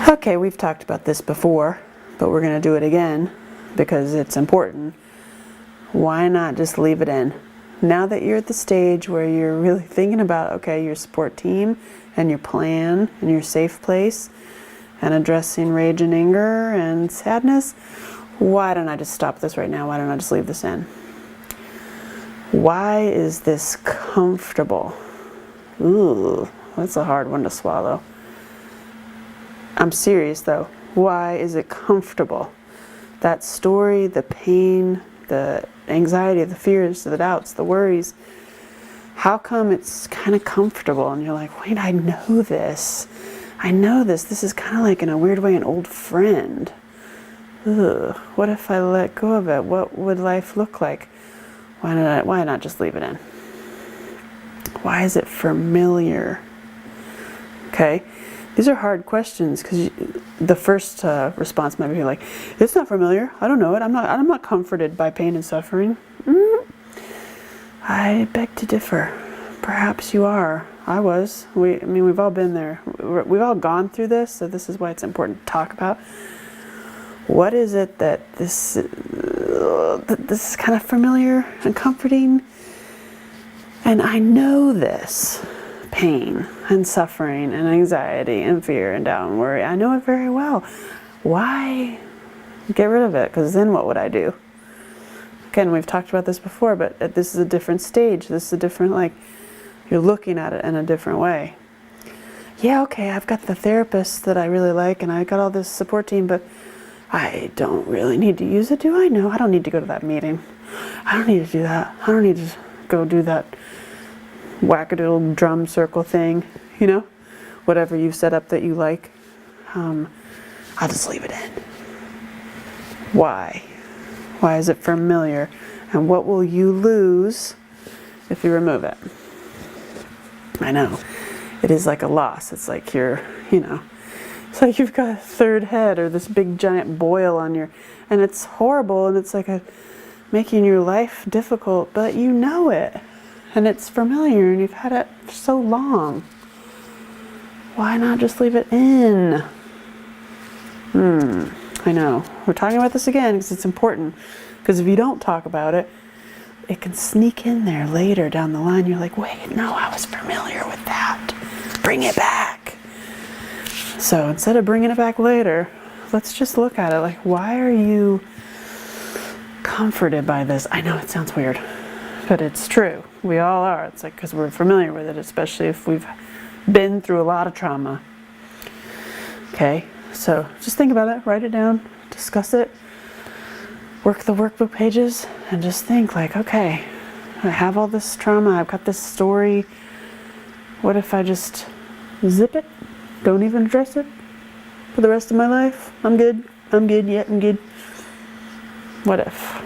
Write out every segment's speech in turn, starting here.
Okay, we've talked about this before, but we're going to do it again because it's important. Why not just leave it in? Now that you're at the stage where you're really thinking about, okay, your support team and your plan and your safe place and addressing rage and anger and sadness, why don't I just stop this right now? Why don't I just leave this in? Why is this comfortable? Ooh, that's a hard one to swallow. I'm serious though. Why is it comfortable? That story, the pain, the anxiety, the fears, the doubts, the worries, how come it's kind of comfortable and you're like, wait, I know this. I know this. This is kind of like, in a weird way, an old friend. Ugh, what if I let go of it? What would life look like? Why not just leave it in? Why is it familiar? Okay, these are hard questions because the first response might be like, it's not familiar. I don't know it. I'm not comforted by pain and suffering. I beg to differ. Perhaps you are. I was. We've all been there. We've all gone through this, so this is why it's important to talk about. What is it that this is kind of familiar and comforting? And I know this pain and suffering and anxiety and fear and doubt and worry. I know it very well. Why get rid of it? Because then what would I do? Again, we've talked about this before, but this is a different stage. This is a different, like, you're looking at it in a different way. Yeah, okay, I've got the therapist that I really like and I got all this support team, but I don't really need to use it, do I? No, I don't need to go to that meeting. I don't need to do that. I don't need to go do that wackadoodle drum circle thing, you know? Whatever you've set up that you like. I'll just leave it in. Why? Why is it familiar? And what will you lose if you remove it? I know. It is like a loss. It's like you're, it's like you've got a third head or this big giant boil on your, and it's horrible and it's like making your life difficult, but you know it. And it's familiar and you've had it for so long. Why not just leave it in? I know. We're talking about this again because it's important. Because if you don't talk about it, it can sneak in there later down the line. You're like, wait, no, I was familiar with that. Bring it back. So instead of bringing it back later, let's just look at it like, why are you comforted by this? I know it sounds weird, but it's true. We all are. It's like because we're familiar with it, especially if we've been through a lot of trauma. Okay, so just think about it, write it down, discuss it, work the workbook pages, and just think like, okay, I have all this trauma, I've got this story. What if I just zip it? Don't even address it for the rest of my life? I'm good, yeah, I'm good. What if?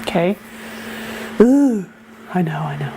Okay. Ooh, I know.